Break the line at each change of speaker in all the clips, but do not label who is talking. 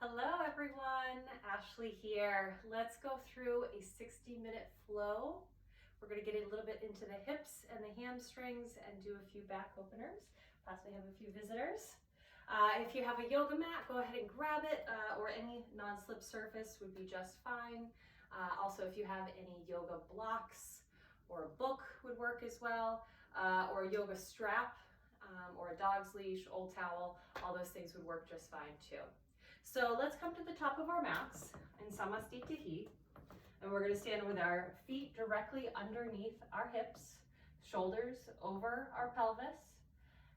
Hello everyone, Ashley here. Let's go through a 60-minute flow. We're going to get a little bit into the hips and the hamstrings and do a few back openers. Possibly have a few visitors. If you have a yoga mat, go ahead and grab it, or any non-slip surface would be just fine. Also, if you have any yoga blocks or a book would work as well, or a yoga strap, or a dog's leash, old towel, all those things would work just fine too. So let's come to the top of our mats in Samasthiti, and we're going to stand with our feet directly underneath our hips, shoulders over our pelvis,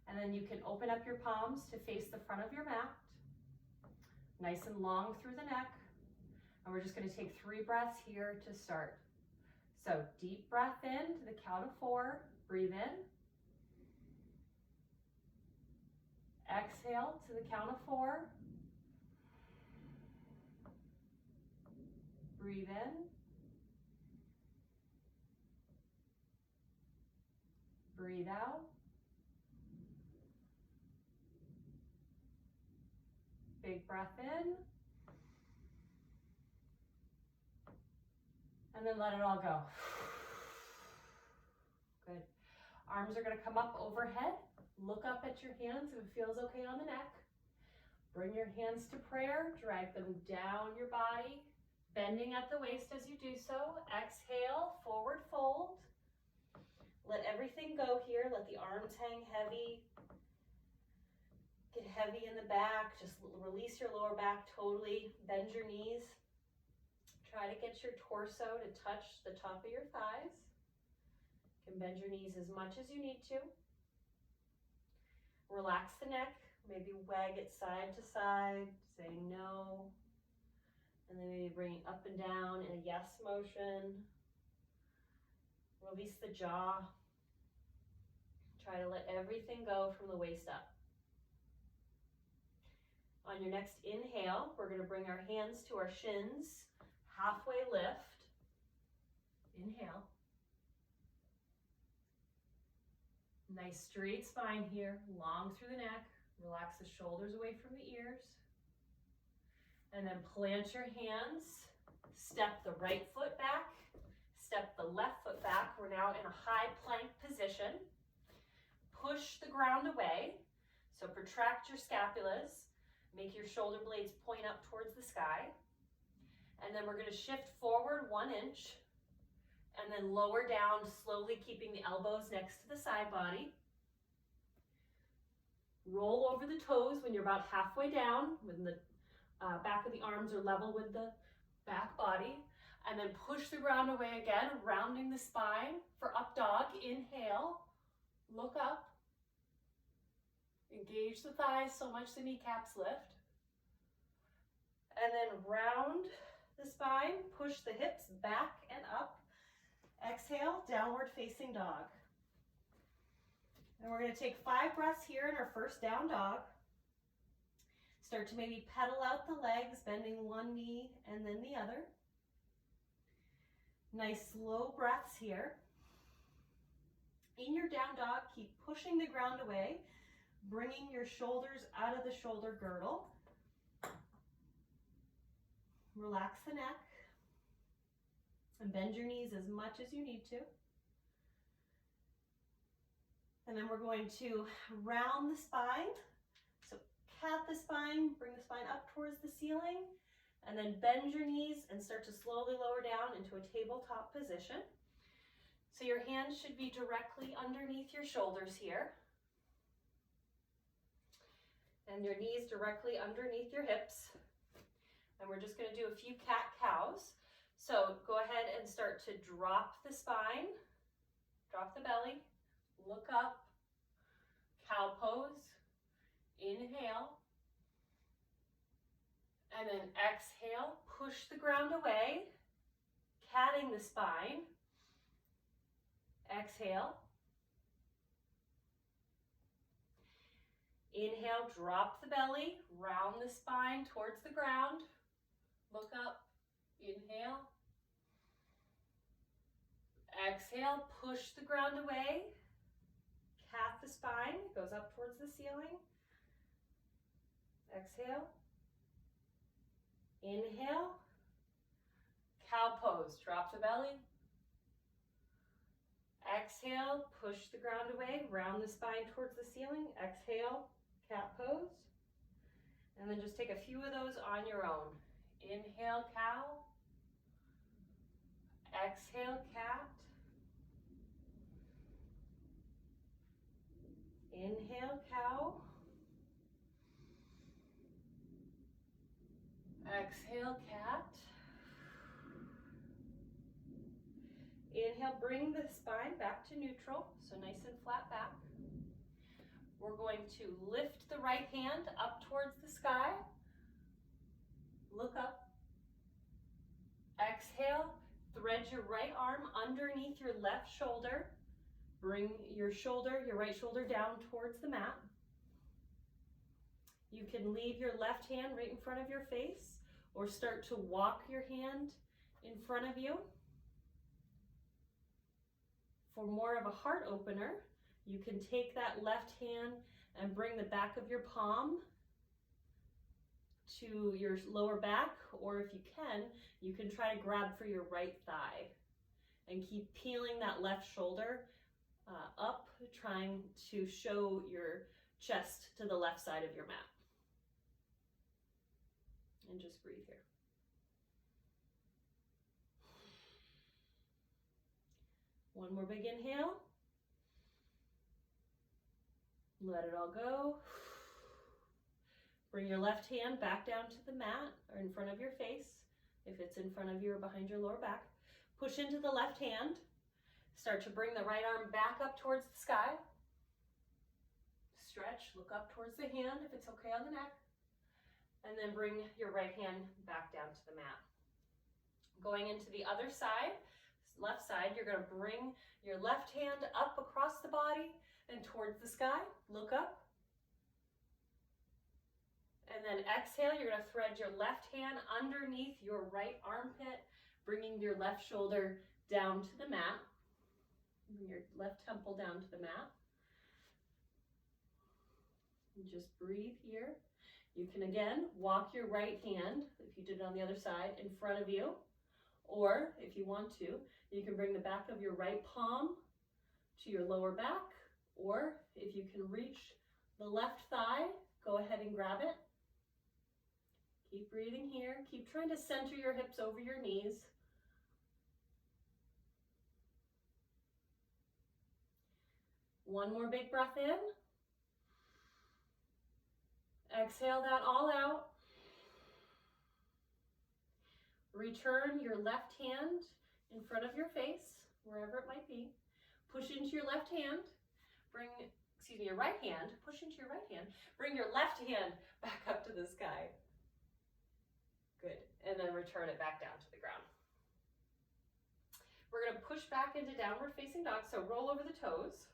and then you can open up your palms to face the front of your mat, nice and long through the neck, and we're just going to take 3 breaths here to start. So deep breath in to the count of 4, breathe in. Exhale to the count of 4. Breathe in. Breathe out. Big breath in. And then let it all go. Good. Arms are going to come up overhead. Look up at your hands if it feels okay on the neck. Bring your hands to prayer. Drag them down your body, bending at the waist as you do so. Exhale, forward fold. Let everything go here. Let the arms hang heavy. Get heavy in the back. Just release your lower back totally. Bend your knees. Try to get your torso to touch the top of your thighs. You can bend your knees as much as you need to. Relax the neck. Maybe wag it side to side, saying no. And then maybe bring it up and down in a yes motion. Release the jaw. Try to let everything go from the waist up. On your next inhale, we're going to bring our hands to our shins, halfway lift. Inhale. Nice straight spine here, long through the neck. Relax the shoulders away from the ears. And then plant your hands, step the right foot back, step the left foot back. We're now in a high plank position. Push the ground away. So protract your scapulas, make your shoulder blades point up towards the sky. And then we're going to shift forward 1 inch and then lower down, slowly keeping the elbows next to the side body. Roll over the toes when you're about halfway down, when the back of the arms are level with the back body. And then push the ground away again, rounding the spine for up dog. Inhale, look up. Engage the thighs so much the kneecaps lift. And then round the spine, push the hips back and up. Exhale, downward facing dog. And we're going to take 5 breaths here in our first down dog. Start to maybe pedal out the legs, bending one knee and then the other. Nice slow breaths here. In your down dog, keep pushing the ground away, bringing your shoulders out of the shoulder girdle. Relax the neck and bend your knees as much as you need to. And then we're going to round the spine. So cat the spine, bring the spine up towards the ceiling, and then bend your knees and start to slowly lower down into a tabletop position. So your hands should be directly underneath your shoulders here. And your knees directly underneath your hips. And we're just going to do a few cat-cows. So go ahead and start to drop the spine, drop the belly, look up, cow pose, inhale, and then exhale, push the ground away, catting the spine, exhale, inhale, drop the belly, round the spine towards the ground, look up, inhale, exhale, push the ground away, cat the spine, goes up towards the ceiling, exhale, Inhale, cow pose, drop the belly. Exhale, push the ground away, round the spine towards the ceiling. Exhale, cat pose. And then just take a few of those on your own. Inhale, cow. Exhale, cat. Inhale, cow. Exhale, cat. Inhale, bring the spine back to neutral, so nice and flat back. We're going to lift the right hand up towards the sky. Look up. Exhale, thread your right arm underneath your left shoulder. Bring your right shoulder down towards the mat. You can leave your left hand right in front of your face or start to walk your hand in front of you. For more of a heart opener, you can take that left hand and bring the back of your palm to your lower back, or if you can try to grab for your right thigh and keep peeling that left shoulder up, trying to show your chest to the left side of your mat. And just breathe here. One more big inhale. Let it all go. Bring your left hand back down to the mat or in front of your face, if it's in front of you or behind your lower back. Push into the left hand. Start to bring the right arm back up towards the sky. Stretch, look up towards the hand if it's okay on the neck. And then bring your right hand back down to the mat. Going into the other side, left side, you're going to bring your left hand up across the body and towards the sky. Look up. And then exhale, you're going to thread your left hand underneath your right armpit, bringing your left shoulder down to the mat. Bring your left temple down to the mat. And just breathe here. You can again walk your right hand, if you did it on the other side, in front of you. Or if you want to, you can bring the back of your right palm to your lower back. Or if you can reach the left thigh, go ahead and grab it. Keep breathing here. Keep trying to center your hips over your knees. One more big breath in. Exhale that all out. Return your left hand in front of your face, wherever it might be. Push into your left hand. Your right hand. Push into your right hand. Bring your left hand back up to the sky. Good. And then return it back down to the ground. We're going to push back into downward facing dog. So roll over the toes.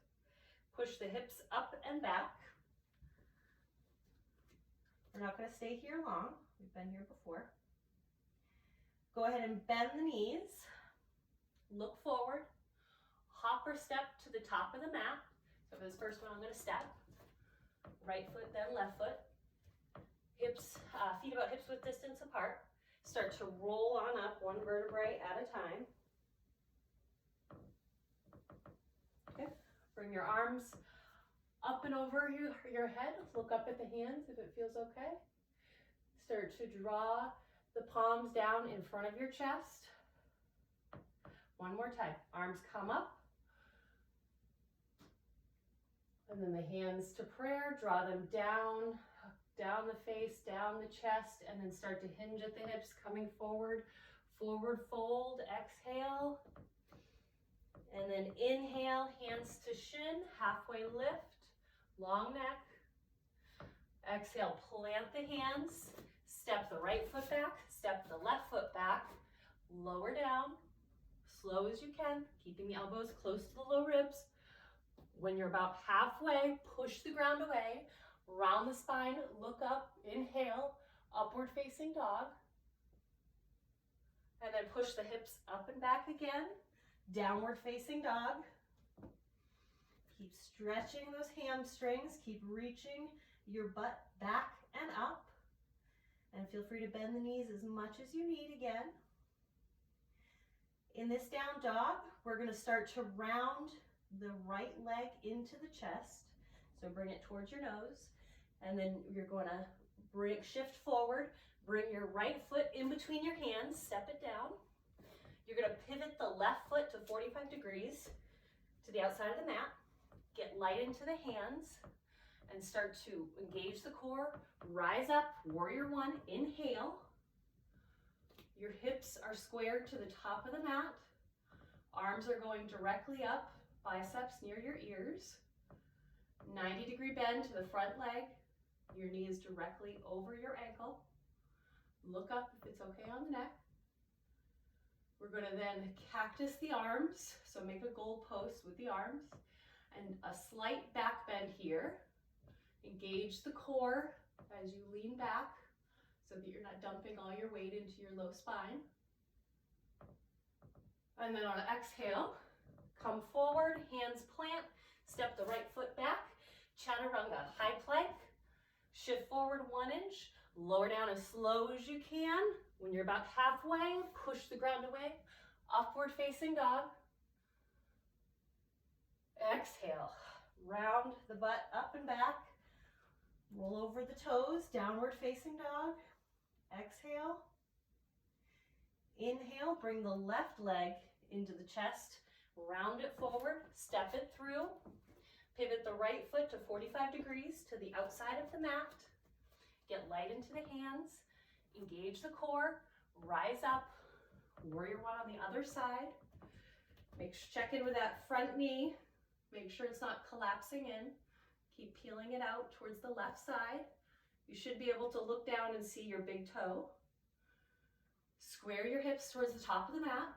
Push the hips up and back. We're not going to stay here long. We've been here before. Go ahead and bend the knees. Look forward. Hop or step to the top of the mat. So for this first one, I'm going to step. Right foot, then left foot. Hips, feet about hips width distance apart. Start to roll on up one vertebrae at a time. Okay. Bring your arms up and over your head. Look up at the hands if it feels okay. Start to draw the palms down in front of your chest. One more time. Arms come up. And then the hands to prayer. Draw them down the face, down the chest, and then start to hinge at the hips, coming forward. Forward fold. Exhale. And then inhale, hands to shin, halfway lift, long neck. Exhale, plant the hands, step the right foot back, step the left foot back, lower down, slow as you can, keeping the elbows close to the low ribs. When you're about halfway, push the ground away, round the spine, look up, inhale, upward facing dog. And then push the hips up and back again. Downward facing dog. Keep stretching those hamstrings. Keep reaching your butt back and up. And feel free to bend the knees as much as you need again. In this down dog, we're going to start to round the right leg into the chest. So bring it towards your nose, and then you're going to shift forward, bring your right foot in between your hands, step it down. You're going to pivot the left foot to 45 degrees to the outside of the mat. Get light into the hands and start to engage the core. Rise up, warrior one, inhale. Your hips are squared to the top of the mat. Arms are going directly up, biceps near your ears. 90-degree bend to the front leg. Your knee is directly over your ankle. Look up if it's okay on the neck. We're going to then cactus the arms, so make a goal post with the arms, and a slight back bend here. Engage the core as you lean back so that you're not dumping all your weight into your low spine. And then on an exhale, come forward, hands plant, step the right foot back, chaturanga, high plank, shift forward 1 inch, lower down as slow as you can. When you're about halfway, push the ground away, upward facing dog. Exhale, round the butt up and back, roll over the toes, downward facing dog. Exhale. Inhale, bring the left leg into the chest, round it forward, step it through, pivot the right foot to 45 degrees to the outside of the mat, get light into the hands, engage the core, rise up, warrior one on the other side. Check in with that front knee, make sure it's not collapsing in, keep peeling it out towards the left side. You should be able to look down and see your big toe. Square your hips towards the top of the mat.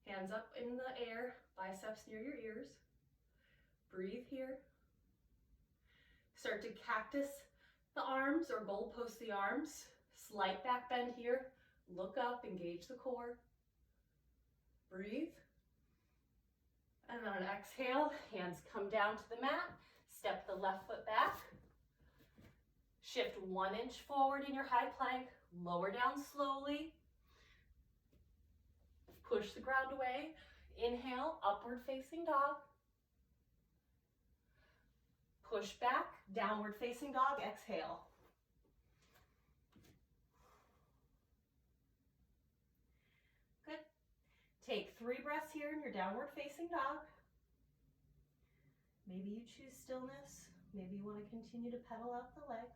Hands up in the air, biceps near your ears. Breathe here. Start to cactus the arms or goal post the arms. Slight back bend here. Look up, engage the core. Breathe. And on an exhale, hands come down to the mat. Step the left foot back. Shift 1 inch forward in your high plank. Lower down slowly. Push the ground away. Inhale, upward facing dog. Push back, downward facing dog, exhale. Good. Take 3 breaths here in your downward facing dog. Maybe you choose stillness. Maybe you want to continue to pedal out the legs.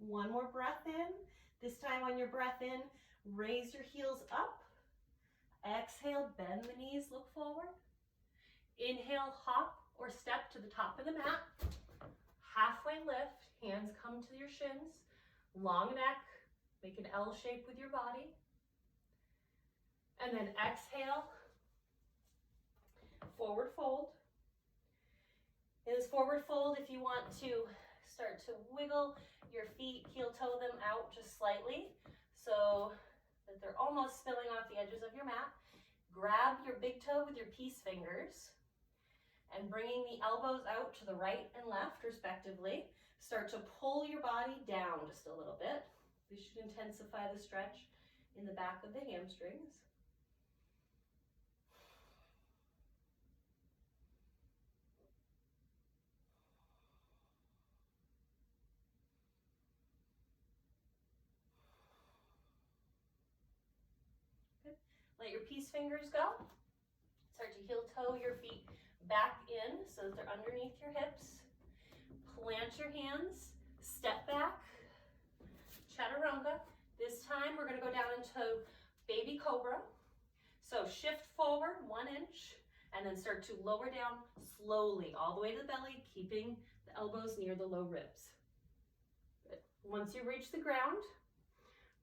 One more breath in. This time on your breath in, raise your heels up. Exhale, bend the knees, look forward. Inhale, hop or step to the top of the mat. Halfway lift, hands come to your shins. Long neck, make an L shape with your body. And then exhale, forward fold. In this forward fold, if you want to start to wiggle your feet, heel toe them out just slightly so that they're almost spilling off the edges of your mat. Grab your big toe with your peace fingers and bringing the elbows out to the right and left respectively. Start to pull your body down just a little bit. This should intensify the stretch in the back of the hamstrings. Let your peace fingers go. Start to heel toe your feet back in so that they're underneath your hips. Plant your hands, step back, chaturanga. This time we're going to go down into baby cobra. So shift forward 1 inch and then start to lower down slowly all the way to the belly, keeping the elbows near the low ribs. Good. Once you reach the ground,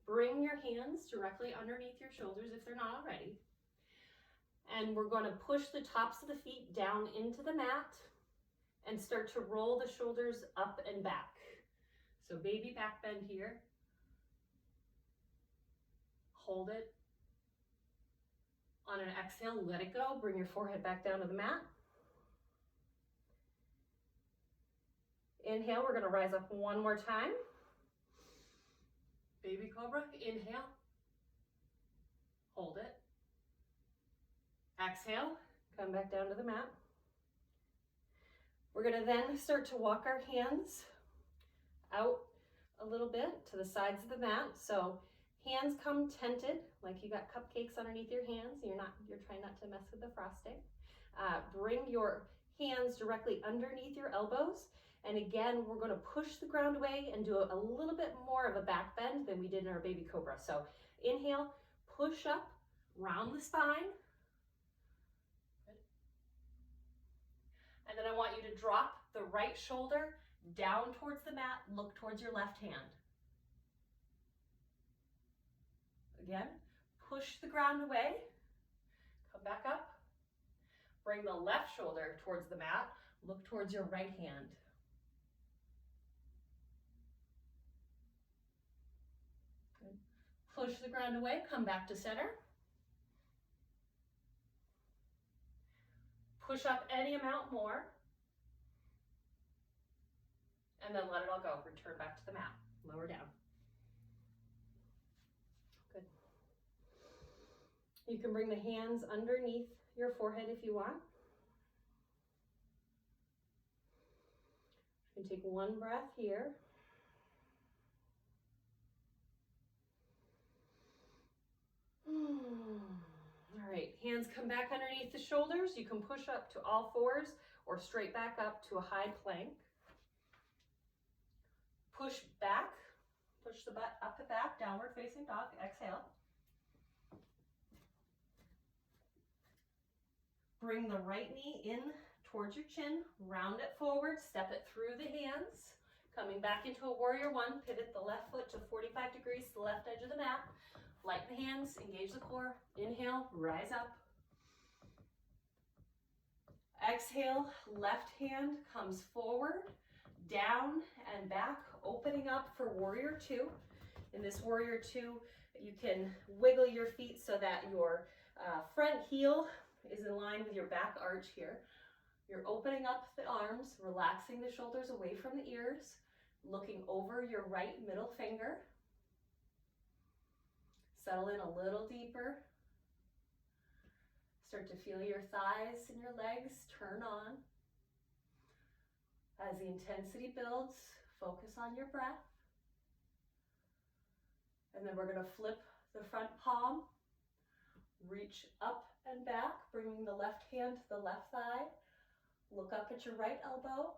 bring your hands directly underneath your shoulders if they're not already. And we're going to push the tops of the feet down into the mat and start to roll the shoulders up and back. So baby back bend here. Hold it On an exhale, let it go. Bring your forehead back down to the mat. Inhale, we're gonna rise up one more time. Baby cobra, inhale. Hold it. Exhale, come back down to the mat. We're gonna then start to walk our hands out a little bit to the sides of the mat. So hands come tented, like you got cupcakes underneath your hands. You're trying not to mess with the frosting. Bring your hands directly underneath your elbows. And again, we're gonna push the ground away and do a little bit more of a back bend than we did in our baby cobra. So inhale, push up, round the spine. Good. And then I want you to drop the right shoulder down towards the mat, look towards your left hand. Again, push the ground away, come back up, bring the left shoulder towards the mat, look towards your right hand. Good. Push the ground away, come back to center. Push up any amount more. And then let it all go. Return back to the mat. Lower down. Good. You can bring the hands underneath your forehead if you want. You can take one breath here. All right, hands come back underneath the shoulders. You can push up to all fours or straight back up to a high plank. Push back, push the butt up and back, downward facing dog, exhale. Bring the right knee in towards your chin, round it forward, step it through the hands. Coming back into a warrior one, pivot the left foot to 45 degrees to the left edge of the mat. Lighten the hands, engage the core. Inhale, rise up. Exhale, left hand comes forward, down and back, opening up for warrior two. In this warrior two, you can wiggle your feet so that your front heel is in line with your back arch here. You're opening up the arms, relaxing the shoulders away from the ears, looking over your right middle finger. Settle in a little deeper. Start to feel your thighs and your legs turn on. As the intensity builds, focus on your breath. And then we're going to flip the front palm, reach up and back, bringing the left hand to the left thigh. Look up at your right elbow.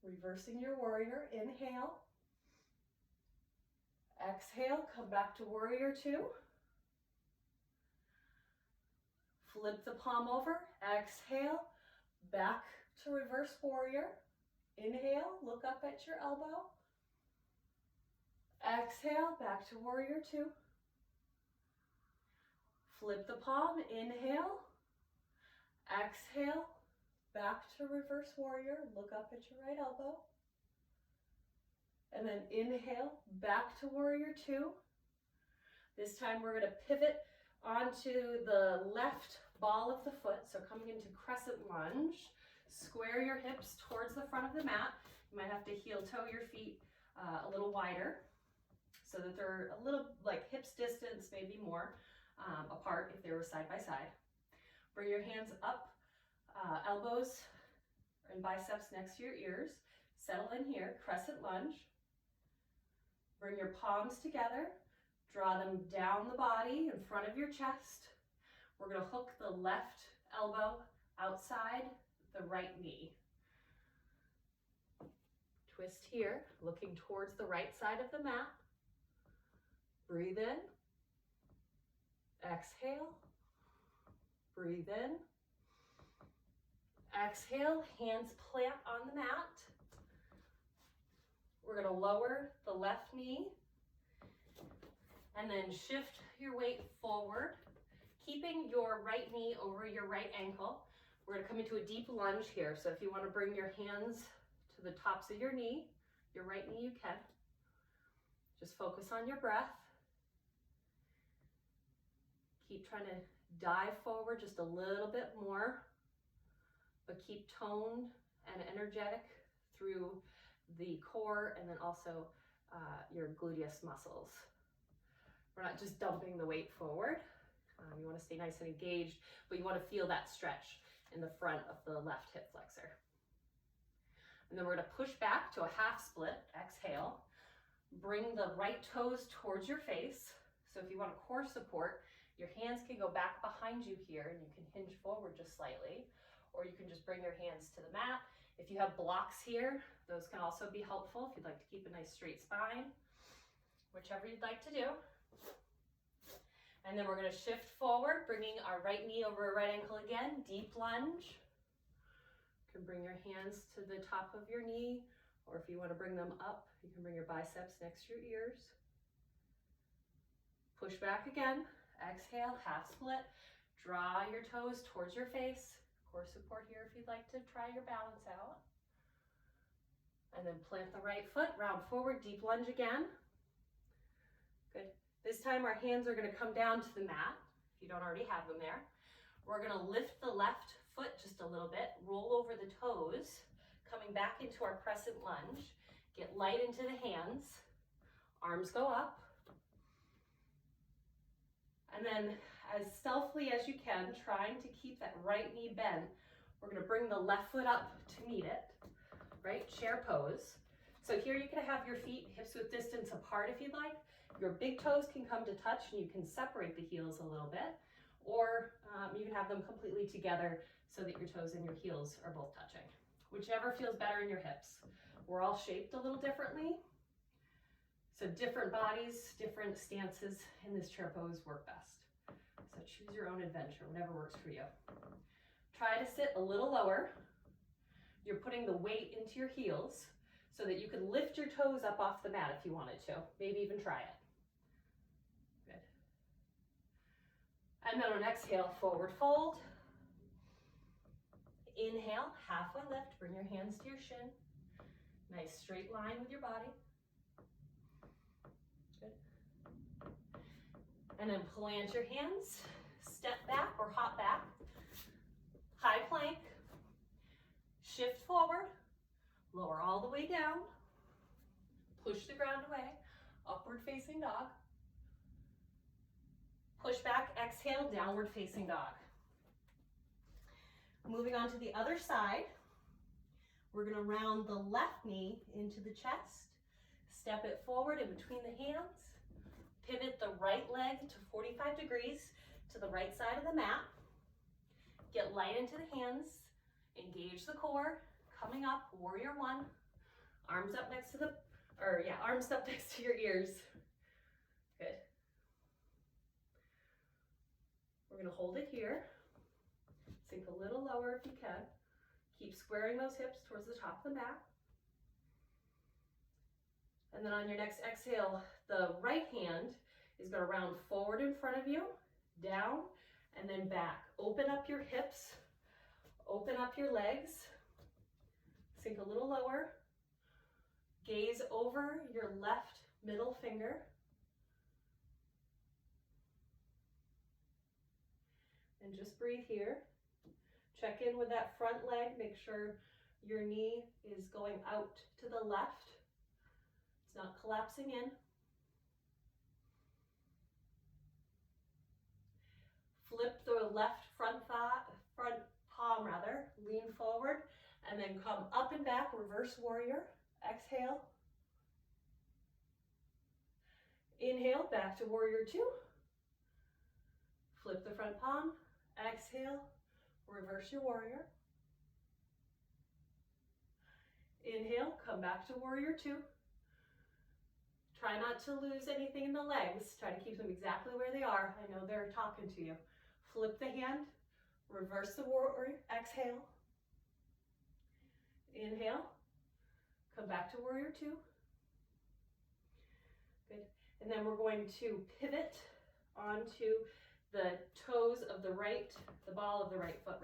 Reversing your warrior, inhale. Exhale, come back to warrior two. Flip the palm over, exhale, back to reverse warrior. Inhale, look up at your elbow. Exhale, back to warrior two. Flip the palm, inhale. Exhale, back to reverse warrior. Look up at your right elbow. And then inhale, back to warrior two. This time we're going to pivot onto the left ball of the foot. So coming into crescent lunge. Square your hips towards the front of the mat. You might have to heel toe your feet a little wider so that they're a little like hips distance, maybe more apart if they were side by side. Bring your hands up, elbows and biceps next to your ears. Settle in here, crescent lunge. Bring your palms together. Draw them down the body in front of your chest. We're going to hook the left elbow outside the right knee. Twist here, looking towards the right side of the mat. Breathe in. Exhale. Breathe in. Exhale, hands plant on the mat. We're going to lower the left knee and then shift your weight forward, keeping your right knee over your right ankle. We're going to come into a deep lunge here. So if you want to bring your hands to the tops of your knee, your right knee, you can. Just focus on your breath. keep trying to dive forward just a little bit more, but keep toned and energetic through the core and then also your gluteus muscles. We're not just dumping the weight forward. You want to stay nice and engaged, but you want to feel that stretch in the front of the left hip flexor. And then we're going to push back to a half split. Exhale. Bring the right toes towards your face. So if you want a core support, your hands can go back behind you here and you can hinge forward just slightly, or you can just bring your hands to the mat. If you have blocks here, those can also be helpful if you'd like to keep a nice straight spine, whichever you'd like to do. And then we're going to shift forward, bringing our right knee over our right ankle again, deep lunge. You can bring your hands to the top of your knee, or if you want to bring them up, you can bring your biceps next to your ears. Push back again, exhale, half split. Draw your toes towards your face. Core support here if you'd like to try your balance out. And then plant the right foot, round forward, deep lunge again. Good. This time our hands are going to come down to the mat, if you don't already have them there. We're going to lift the left foot just a little bit, roll over the toes, coming back into our crescent lunge. Get light into the hands, arms go up. And then as stealthily as you can, trying to keep that right knee bent, we're going to bring the left foot up to meet it, right? Chair pose. So here you can have your feet hips width distance apart if you'd like. Your big toes can come to touch and you can separate the heels a little bit, or you can have them completely together so that your toes and your heels are both touching. Whichever feels better in your hips. We're all shaped a little differently. So different bodies, different stances in this chair pose work best. So choose your own adventure, whatever works for you. Try to sit a little lower. You're putting the weight into your heels so that you can lift your toes up off the mat if you wanted to. Maybe even try it. Good. And then on exhale, forward fold. Inhale, halfway lift, bring your hands to your shin. Nice straight line with your body. Good. And then plant your hands, step back or hop back. High plank, shift forward, lower all the way down, push the ground away, upward facing dog. Push back, exhale, downward facing dog. Moving on to the other side, we're going to round the left knee into the chest, step it forward in between the hands, pivot the right leg to 45 degrees to the right side of the mat, get light into the hands, engage the core, coming up, warrior one, arms up next to the, arms up next to your ears. Good. We're going to hold it here. Sink a little lower if you can. Keep squaring those hips towards the top of the mat. And then on your next exhale, the right hand is going to round forward in front of you, down, and then back. Open up your hips, open up your legs, sink a little lower, gaze over your left middle finger. And just breathe here. Check in with that front leg. Make sure your knee is going out to the left. It's not collapsing in. Flip the left front palm, lean forward, and then come up and back, reverse warrior. Exhale. Inhale, back to warrior two. Flip the front palm, exhale, reverse your warrior. Inhale, come back to warrior two. Try not to lose anything in the legs. Try to keep them exactly where they are. I know they're talking to you. Flip the hand, reverse the warrior, exhale. Inhale, come back to warrior two. Good. And then we're going to pivot onto the toes of the ball of the right foot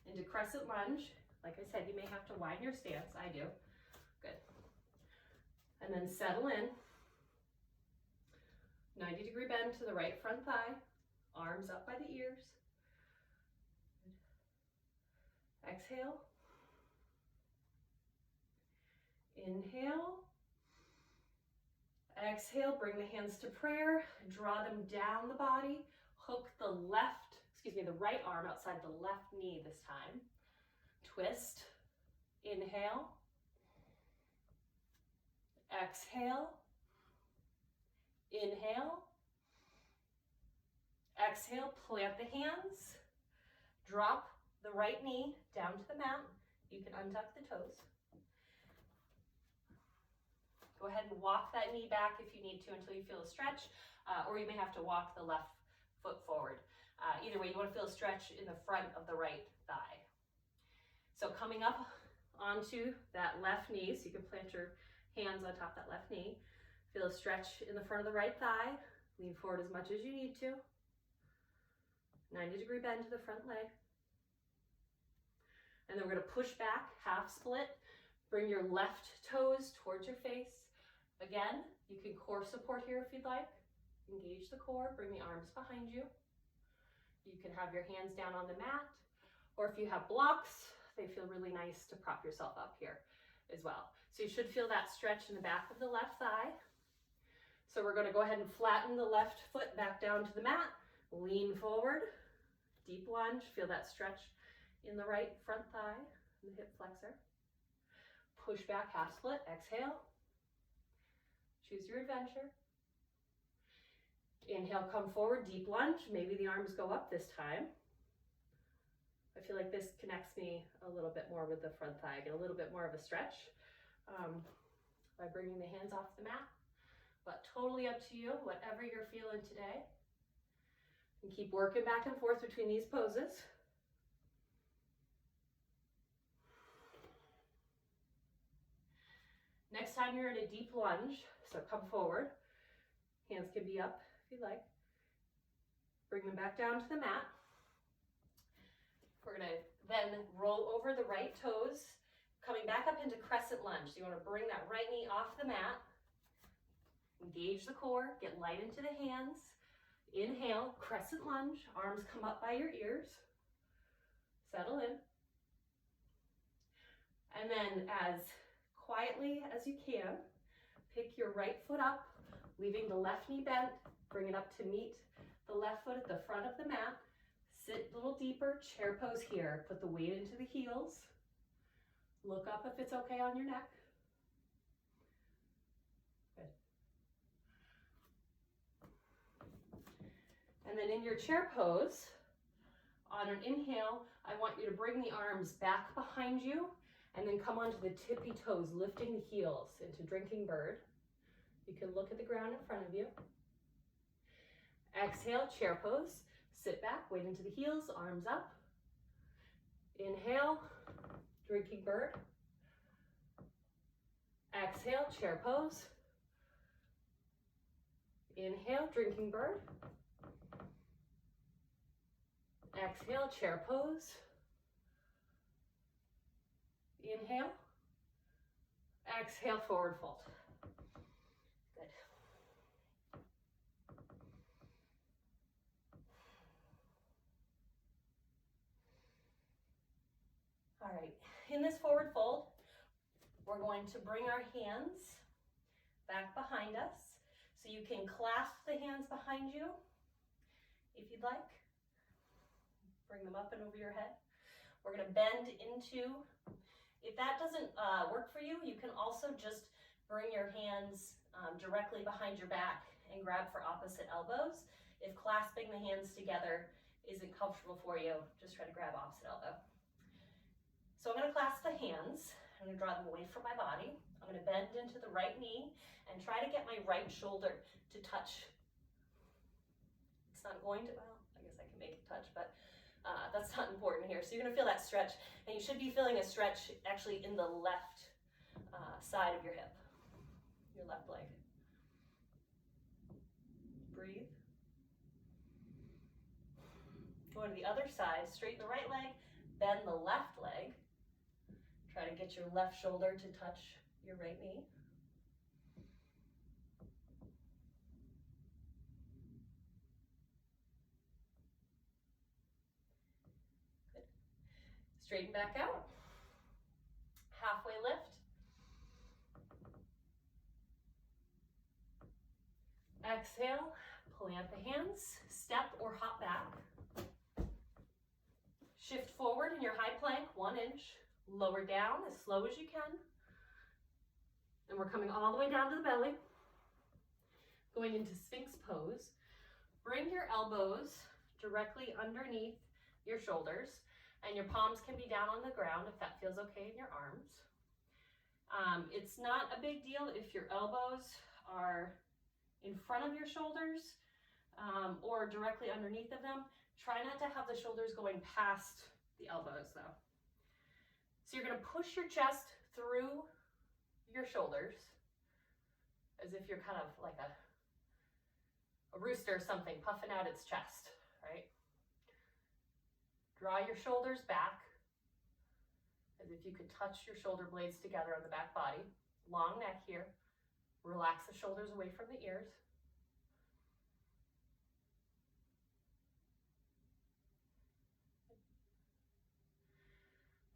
into crescent lunge. Like I said, you may have to widen your stance. I do. Good. And then settle in. 90-degree bend to the right front thigh. Arms up by the ears. Exhale. Inhale. Exhale, bring the hands to prayer, draw them down the body, hook the right arm outside the left knee this time. Twist. Inhale. Exhale. Inhale. Exhale, plant the hands. Drop the right knee down to the mat. You can untuck the toes. Go ahead and walk that knee back if you need to until you feel a stretch, or you may have to walk the left foot forward. Either way, you want to feel a stretch in the front of the right thigh. So coming up onto that left knee, so you can plant your hands on top of that left knee. Feel a stretch in the front of the right thigh. Lean forward as much as you need to. 90-degree bend to the front leg. And then we're going to push back, half split. Bring your left toes towards your face. Again, you can core support here if you'd like. Engage the core, bring the arms behind you. You can have your hands down on the mat, or if you have blocks, they feel really nice to prop yourself up here as well. So you should feel that stretch in the back of the left thigh. So we're going to go ahead and flatten the left foot back down to the mat. Lean forward, deep lunge. Feel that stretch in the right front thigh, the hip flexor. Push back, half split, exhale. Choose your adventure. Inhale, come forward, deep lunge. Maybe the arms go up this time. I feel like this connects me a little bit more with the front thigh. I get a little bit more of a stretch by bringing the hands off the mat. But totally up to you, whatever you're feeling today. And keep working back and forth between these poses. Next time you're in a deep lunge, so come forward. Hands can be up if you like. Bring them back down to the mat. We're going to then roll over the right toes, coming back up into crescent lunge. So you want to bring that right knee off the mat. Engage the core, get light into the hands. Inhale, crescent lunge, arms come up by your ears. Settle in. And then as quietly as you can, pick your right foot up, leaving the left knee bent, bring it up to meet the left foot at the front of the mat. Sit a little deeper, chair pose here. Put the weight into the heels. Look up if it's okay on your neck. Good. And then in your chair pose, on an inhale, I want you to bring the arms back behind you and then come onto the tippy toes, lifting the heels into drinking bird. You can look at the ground in front of you. Exhale, chair pose. Sit back, weight into the heels, arms up. Inhale, drinking bird. Exhale, chair pose. Inhale, drinking bird. Exhale, chair pose. Inhale. Exhale, forward fold. Good. All right, in this forward fold, we're going to bring our hands back behind us. So you can clasp the hands behind you if you'd like. Bring them up and over your head. We're going to bend into, if that doesn't work for you, you can also just bring your hands directly behind your back and grab for opposite elbows. If clasping the hands together isn't comfortable for you, just try to grab opposite elbow. So I'm going to clasp the hands. I'm going to draw them away from my body. I'm going to bend into the right knee and try to get my right shoulder to touch. It's not going to, well, I guess I can make it touch, but that's not important here. So you're going to feel that stretch, and you should be feeling a stretch actually in the left side of your hip, your left leg. Breathe. Go to the other side, straighten the right leg, bend the left leg. Try to get your left shoulder to touch your right knee. Straighten back out. Halfway lift. Exhale, plant the hands, step or hop back. Shift forward in your high plank, 1 inch. Lower down as slow as you can. And we're coming all the way down to the belly. Going into Sphinx pose. Bring your elbows directly underneath your shoulders, and your palms can be down on the ground if that feels okay in your arms. It's not a big deal if your elbows are in front of your shoulders or directly underneath of them. Try not to have the shoulders going past the elbows though. So you're going to push your chest through your shoulders as if you're kind of like a rooster or something puffing out its chest, right? Draw your shoulders back as if you could touch your shoulder blades together on the back body. Long neck here. Relax the shoulders away from the ears.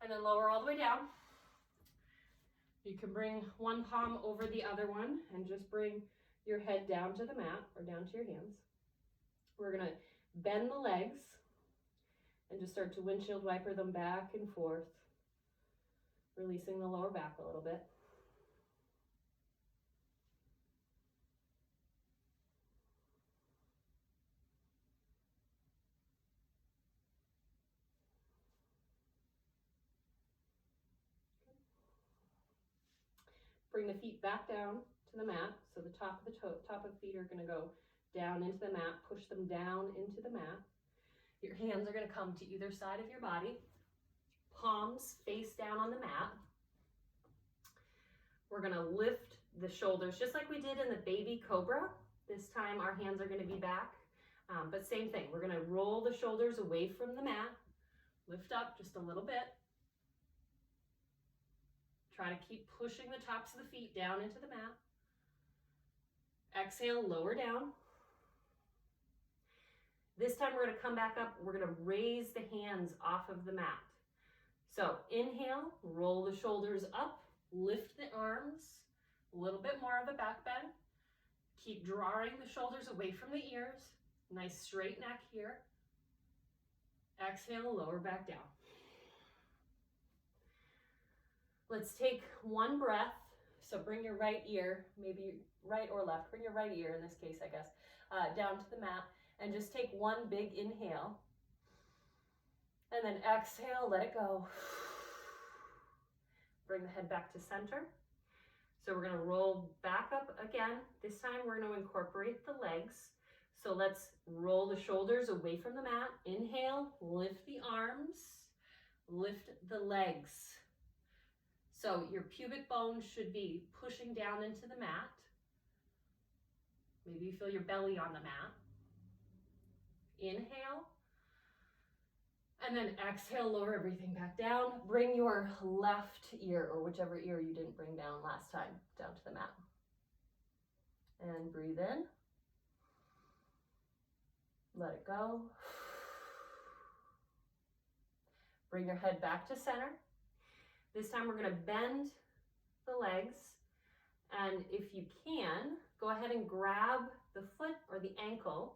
And then lower all the way down. You can bring one palm over the other one and just bring your head down to the mat or down to your hands. We're going to bend the legs and just start to windshield wiper them back and forth, releasing the lower back a little bit. Bring the feet back down to the mat. So the top of the feet are going to go down into the mat. Push them down into the mat. Your hands are going to come to either side of your body. Palms face down on the mat. We're going to lift the shoulders just like we did in the baby cobra. This time our hands are going to be back. But same thing. We're going to roll the shoulders away from the mat. Lift up just a little bit. Try to keep pushing the tops of the feet down into the mat. Exhale, lower down. This time we're going to come back up. We're going to raise the hands off of the mat. So inhale, roll the shoulders up, lift the arms, a little bit more of a back bend. Keep drawing the shoulders away from the ears. Nice straight neck here. Exhale, lower back down. Let's take one breath. So bring your right ear, maybe right or left, bring your right ear in this case, I guess, down to the mat, and just take one big inhale. And then exhale, let it go. Bring the head back to center. So we're going to roll back up again. This time we're going to incorporate the legs. So let's roll the shoulders away from the mat. Inhale, lift the arms, lift the legs. So your pubic bone should be pushing down into the mat. Maybe you feel your belly on the mat. Inhale. And then exhale, lower everything back down. Bring your left ear, or whichever ear you didn't bring down last time, down to the mat. And breathe in. Let it go. Bring your head back to center. This time we're going to bend the legs, and if you can, go ahead and grab the foot or the ankle,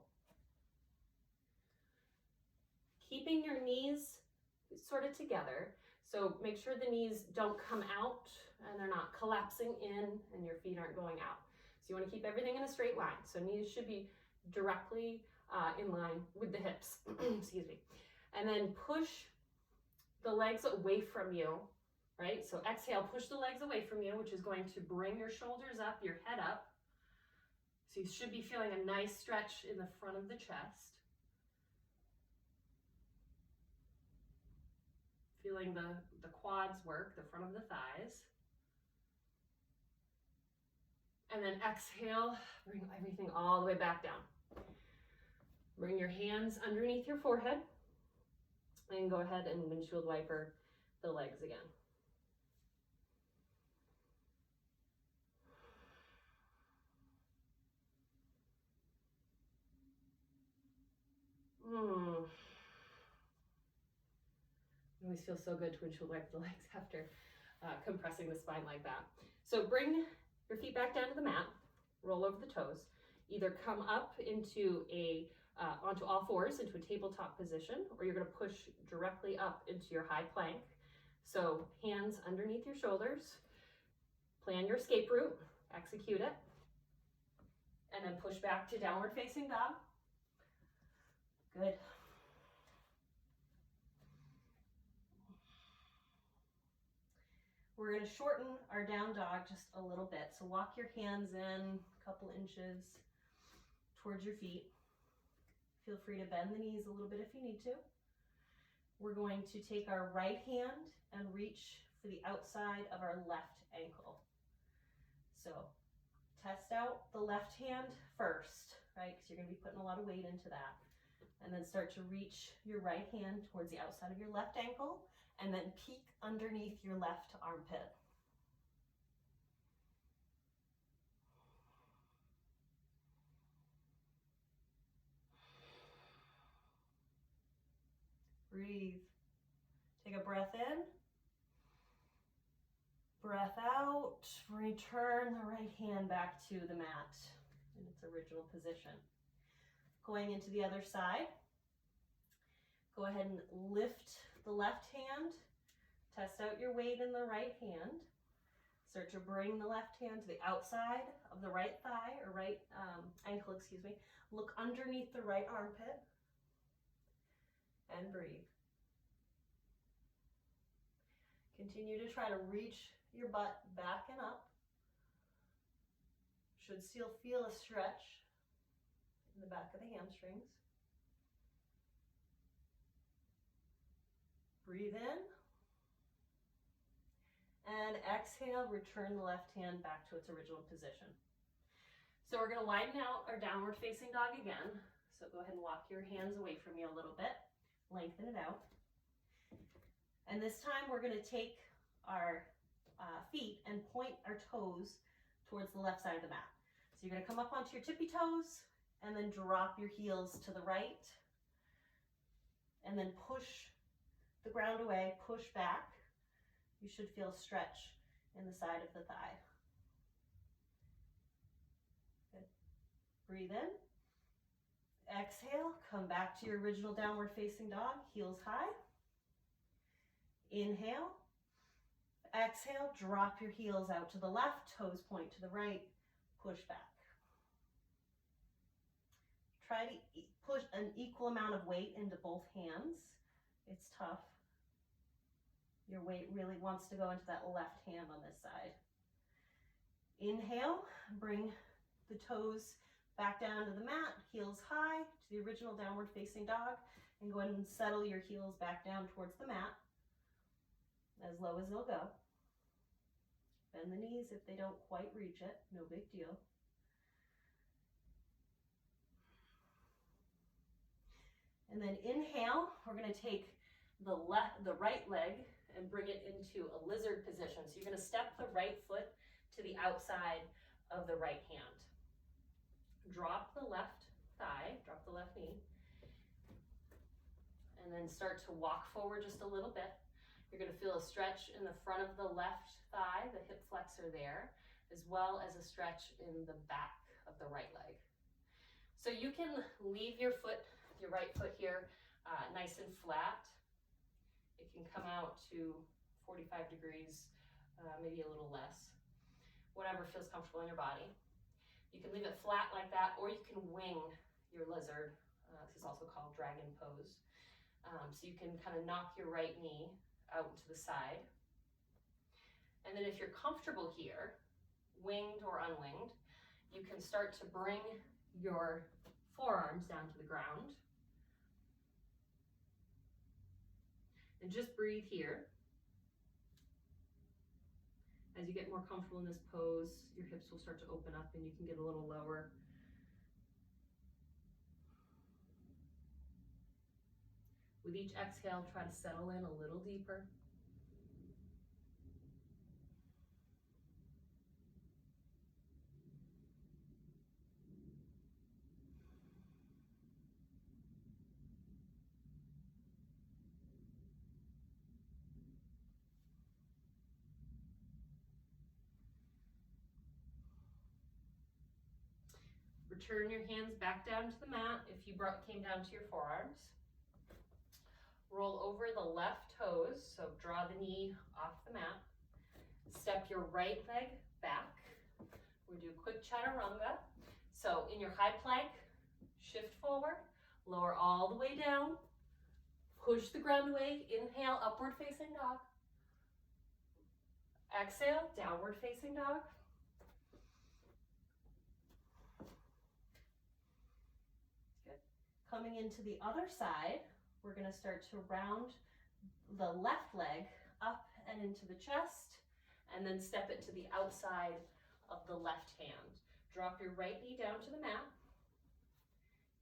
keeping your knees sort of together. So make sure the knees don't come out and they're not collapsing in and your feet aren't going out. So you want to keep everything in a straight line. So knees should be directly in line with the hips. Excuse me. And then push the legs away from you. Right? So exhale, push the legs away from you, which is going to bring your shoulders up, your head up. So you should be feeling a nice stretch in the front of the chest. Feeling the quads work, the front of the thighs. And then exhale, bring everything all the way back down. Bring your hands underneath your forehead and go ahead and windshield wiper the legs again. We always feels so good to windshield wipe the legs after compressing the spine like that. So bring your feet back down to the mat, roll over the toes, either come up into onto all fours into a tabletop position, or you're going to push directly up into your high plank. So hands underneath your shoulders, plan your escape route, execute it, and then push back to downward facing dog. Good. We're going to shorten our down dog just a little bit. So walk your hands in a couple inches towards your feet. Feel free to bend the knees a little bit if you need to. We're going to take our right hand and reach for the outside of our left ankle. So test out the left hand first, right? Because you're going to be putting a lot of weight into that. And then start to reach your right hand towards the outside of your left ankle, and then peek underneath your left armpit. Breathe. Take a breath in. Breath out. Return the right hand back to the mat in its original position. Going into the other side. Go ahead and lift the left hand. Test out your weight in the right hand. Start to bring the left hand to the outside of the right thigh, or right ankle, excuse me. Look underneath the right armpit. And breathe. Continue to try to reach your butt back and up. Should still feel a stretch in the back of the hamstrings. Breathe in. And exhale, return the left hand back to its original position. So we're going to widen out our downward facing dog again. So go ahead and walk your hands away from you a little bit. Lengthen it out. And this time we're going to take our feet and point our toes towards the left side of the mat. So you're going to come up onto your tippy toes and then drop your heels to the right. And then push the ground away, push back. You should feel a stretch in the side of the thigh. Good. Breathe in. Exhale, come back to your original downward facing dog, heels high. Inhale. Exhale, drop your heels out to the left, toes point to the right, push back. Try to push an equal amount of weight into both hands. It's tough. Your weight really wants to go into that left hand on this side. Inhale, bring the toes back down to the mat, heels high to the original downward facing dog, and go ahead and settle your heels back down towards the mat, as low as they'll go. Bend the knees if they don't quite reach it, no big deal. And then inhale, we're going to take the right leg and bring it into a lizard position. So you're going to step the right foot to the outside of the right hand. Drop the left thigh, drop the left knee, and then start to walk forward just a little bit. You're going to feel a stretch in the front of the left thigh, the hip flexor there, as well as a stretch in the back of the right leg. So you can leave your right foot here nice and flat. It can come out to 45 degrees, maybe a little less, whatever feels comfortable in your body. You can leave it flat like that, or you can wing your lizard. This is also called dragon pose. So you can kind of knock your right knee out to the side. And then if you're comfortable here, winged or unwinged, you can start to bring your forearms down to the ground. And just breathe here. As you get more comfortable in this pose, your hips will start to open up and you can get a little lower. With each exhale, try to settle in a little deeper. Return your hands back down to the mat if you came down to your forearms. Roll over the left toes, so draw the knee off the mat. Step your right leg back. We'll do quick chaturanga. So in your high plank, shift forward, lower all the way down, push the ground away, inhale, upward facing dog. Exhale, downward facing dog. Good. Coming into the other side, we're going to start to round the left leg up and into the chest, and then step it to the outside of the left hand. Drop your right knee down to the mat.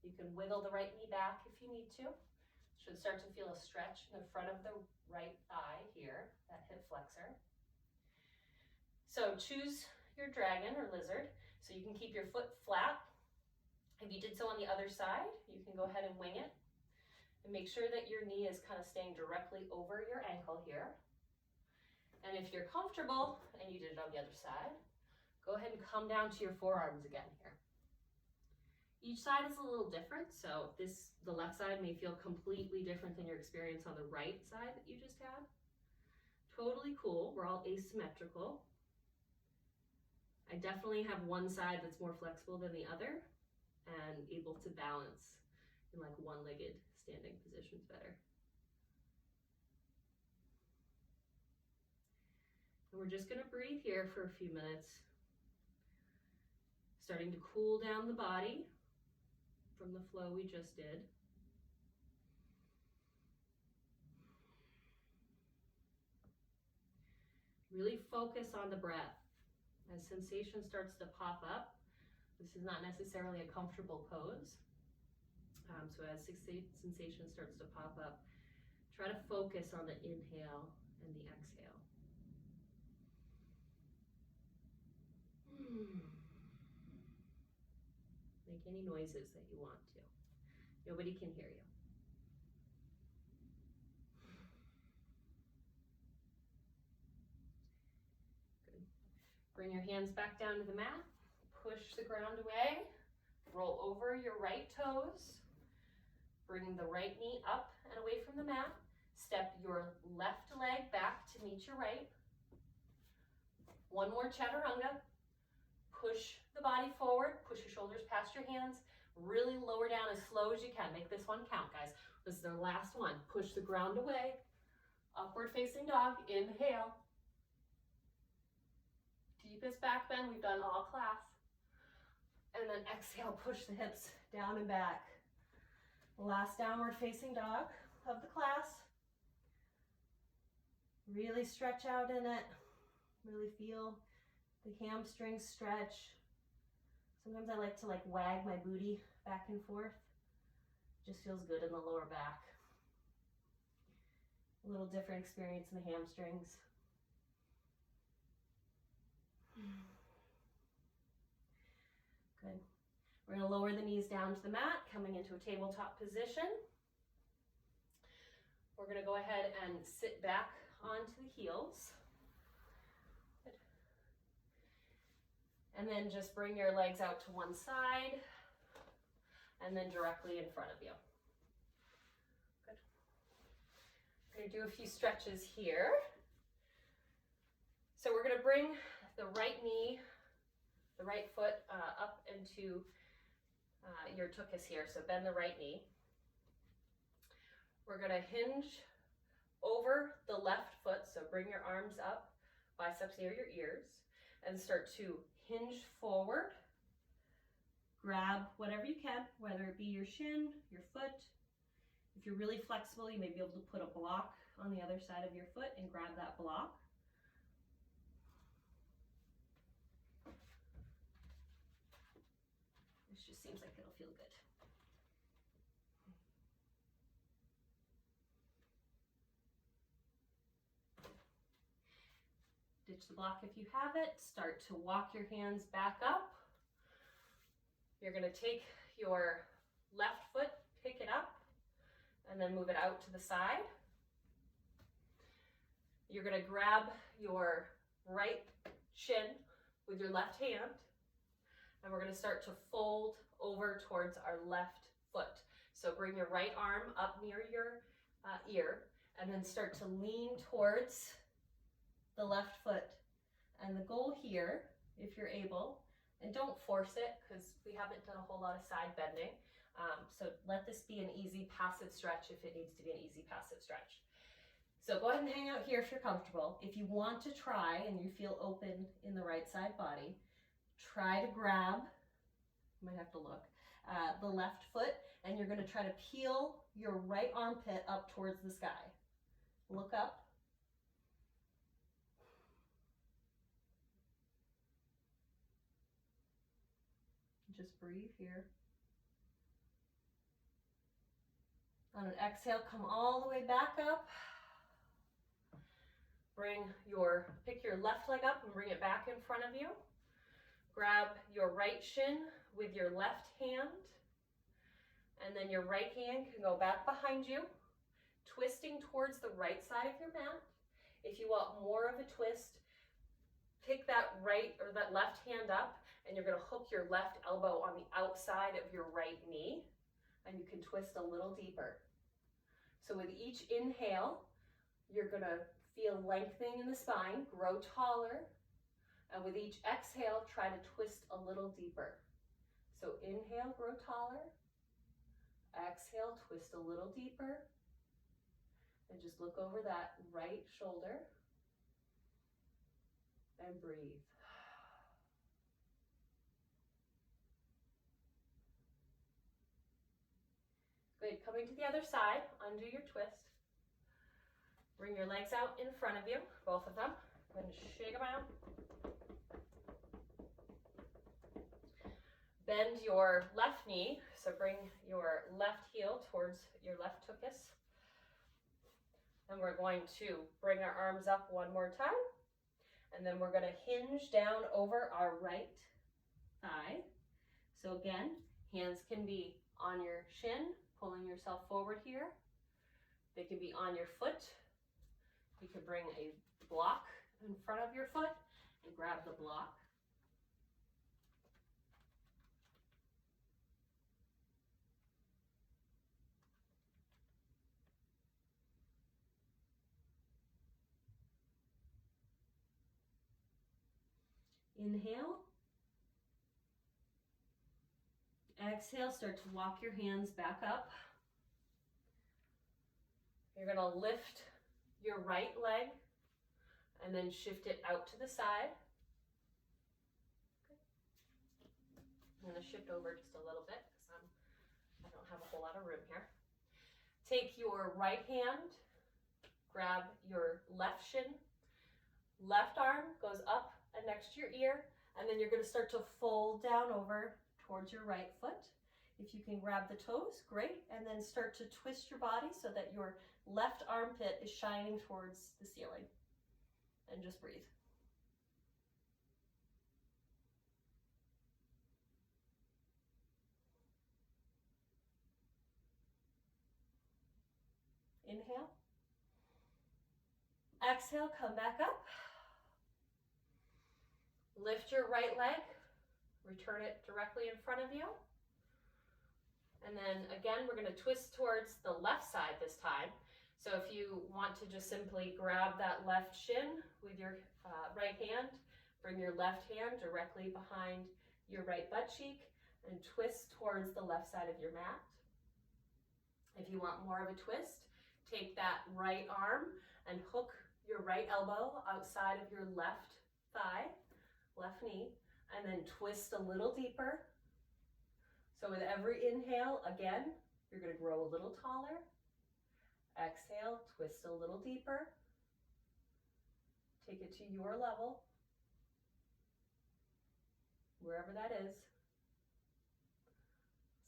You can wiggle the right knee back if you need to. Should start to feel a stretch in the front of the right thigh here, that hip flexor. So choose your dragon or lizard, so you can keep your foot flat. If you did so on the other side, you can go ahead and wing it. And make sure that your knee is kind of staying directly over your ankle here. And if you're comfortable, and you did it on the other side, go ahead and come down to your forearms again here. Each side is a little different, so the left side may feel completely different than your experience on the right side that you just had. Totally cool, we're all asymmetrical. I definitely have one side that's more flexible than the other and able to balance in like one-legged standing positions better. And we're just gonna breathe here for a few minutes, starting to cool down the body from the flow we just did. Really focus on the breath. As sensation starts to pop up, this is not necessarily a comfortable pose. So as sensation starts to pop up, try to focus on the inhale and the exhale. Make any noises that you want to. Nobody can hear you. Good. Bring your hands back down to the mat. Push the ground away. Roll over your right toes. Bring the right knee up and away from the mat. Step your left leg back to meet your right. One more chaturanga. Push the body forward. Push your shoulders past your hands. Really lower down as slow as you can. Make this one count, guys. This is our last one. Push the ground away. Upward facing dog. Inhale. Deepest back bend we've done all class. And then exhale, push the hips down and back. Last downward facing dog of the class. Really stretch out in it. Really feel the hamstrings stretch. Sometimes I like to wag my booty back and forth. Just feels good in the lower back. A little different experience in the hamstrings. Good. We're going to lower the knees down to the mat, coming into a tabletop position. We're going to go ahead and sit back onto the heels. Good. And then just bring your legs out to one side and then directly in front of you. Good. We're going to do a few stretches here. So we're going to bring the right knee, the right foot up into your tuchus here. So bend the right knee. We're going to hinge over the left foot. So bring your arms up, biceps near your ears, and start to hinge forward. Grab whatever you can, whether it be your shin, your foot. If you're really flexible, you may be able to put a block on the other side of your foot and grab that block. This just seems like it'll feel good. Ditch the block if you have it. Start to walk your hands back up. You're going to take your left foot, pick it up, and then move it out to the side. You're going to grab your right shin with your left hand, And we're going to start to fold over towards our left foot. So bring your right arm up near your ear, and then start to lean towards the left foot. And the goal here, if you're able, and don't force it because we haven't done a whole lot of side bending, so let this be an easy passive stretch if it needs to be an easy passive stretch. So go ahead and hang out here if you're comfortable. If you want to try and you feel open in the right side body, try to grab, you might have to look, the left foot, and you're going to try to peel your right armpit up towards the sky. Look up. Just breathe here. On an exhale, come all the way back up. Pick your left leg up and bring it back in front of you. Grab your right shin with your left hand, and then your right hand can go back behind you, twisting towards the right side of your mat. If you want more of a twist, pick that right or that left hand up, and you're going to hook your left elbow on the outside of your right knee, and you can twist a little deeper. So with each inhale, you're going to feel lengthening in the spine, grow taller, and with each exhale, try to twist a little deeper. So inhale, grow taller, exhale, twist a little deeper, and just look over that right shoulder and breathe. Good, coming to the other side, undo your twist. Bring your legs out in front of you, both of them. Go ahead and shake them out. Bend your left knee, so bring your left heel towards your left tuchus. And we're going to bring our arms up one more time. And then we're going to hinge down over our right thigh. So again, hands can be on your shin, pulling yourself forward here. They can be on your foot. You can bring a block in front of your foot and grab the block. Inhale. Exhale, start to walk your hands back up. You're going to lift your right leg and then shift it out to the side. Okay. I'm going to shift over just a little bit because I don't have a whole lot of room here. Take your right hand, grab your left shin, left arm goes up and next to your ear, and then you're going to start to fold down over towards your right foot. If you can grab the toes, great, and then start to twist your body so that your left armpit is shining towards the ceiling. And just breathe. Inhale. Exhale, come back up. Lift your right leg, return it directly in front of you. And then again, we're going to twist towards the left side this time. So if you want to just simply grab that left shin with your right hand, bring your left hand directly behind your right butt cheek and twist towards the left side of your mat. If you want more of a twist, take that right arm and hook your right elbow outside of your left thigh, left knee, and then twist a little deeper. So with every inhale, again, you're going to grow a little taller. Exhale, twist a little deeper. Take it to your level, wherever that is.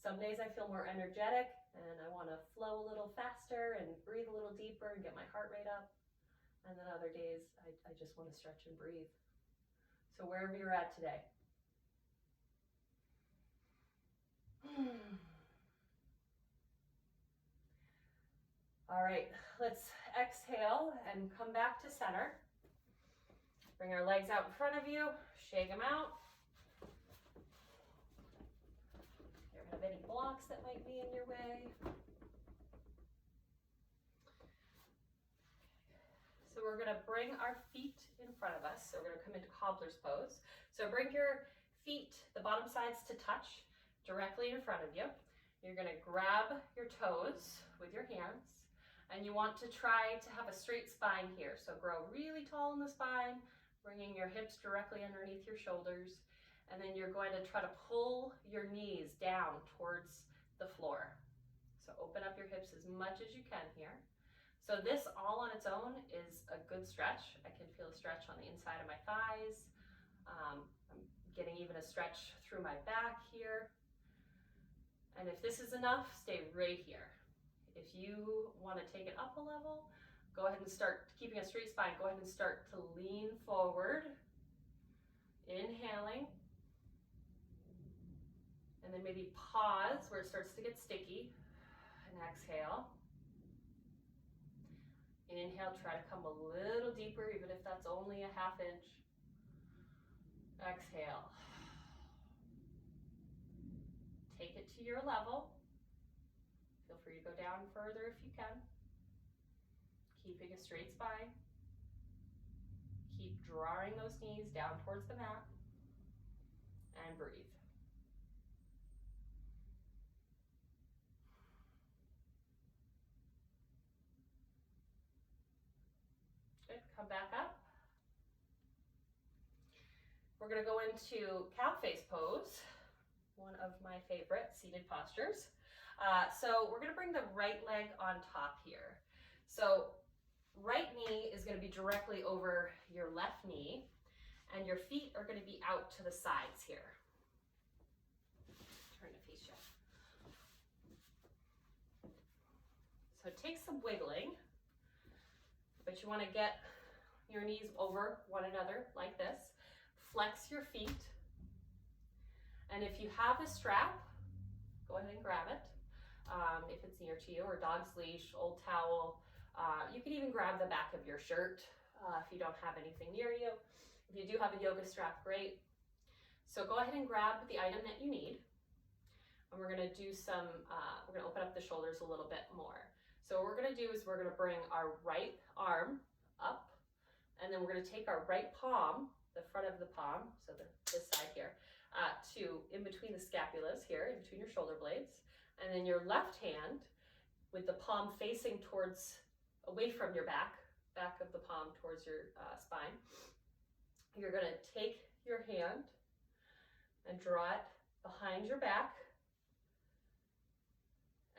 Some days I feel more energetic and I want to flow a little faster and breathe a little deeper and get my heart rate up. And then other days I just want to stretch and breathe. So wherever you're at today. All right, let's exhale and come back to center. Bring our legs out in front of you, shake them out. rid of any blocks that might be in your way. So we're gonna bring our feet in front of us. So we're gonna come into cobbler's pose. So bring your feet, the bottom sides to touch directly in front of you. You're gonna grab your toes with your hands, and you want to try to have a straight spine here. So grow really tall in the spine, bringing your hips directly underneath your shoulders. And then you're going to try to pull your knees down towards the floor. So open up your hips as much as you can here. So this all on its own is a good stretch. I can feel a stretch on the inside of my thighs. I'm getting even a stretch through my back here. And if this is enough, stay right here. If you want to take it up a level, go ahead and start keeping a straight spine. Go ahead and start to lean forward, inhaling. And then maybe pause where it starts to get sticky, and exhale. Inhale, try to come a little deeper, even if that's only a ½ inch. Exhale. Take it to your level. Feel free to go down further if you can. Keeping a straight spine. Keep drawing those knees down towards the mat. And breathe. Good, come back up. We're gonna go into cow face pose, one of my favorite seated postures. So we're gonna bring the right leg on top here. So right knee is gonna be directly over your left knee, and your feet are gonna be out to the sides here. Turn to face you. So take some wiggling, but you wanna get your knees over one another like this. Flex your feet. And if you have a strap, go ahead and grab it. If it's near to you, or dog's leash, old towel. You can even grab the back of your shirt if you don't have anything near you. If you do have a yoga strap, great. So go ahead and grab the item that you need. And we're gonna do some, we're gonna open up the shoulders a little bit more. So what we're gonna do is we're gonna bring our right arm up, and then we're gonna take our right palm, the front of the palm, so this side here, to in between the scapulas here, in between your shoulder blades. And then your left hand, with the palm facing towards, away from your back of the palm towards your spine, you're gonna take your hand and draw it behind your back,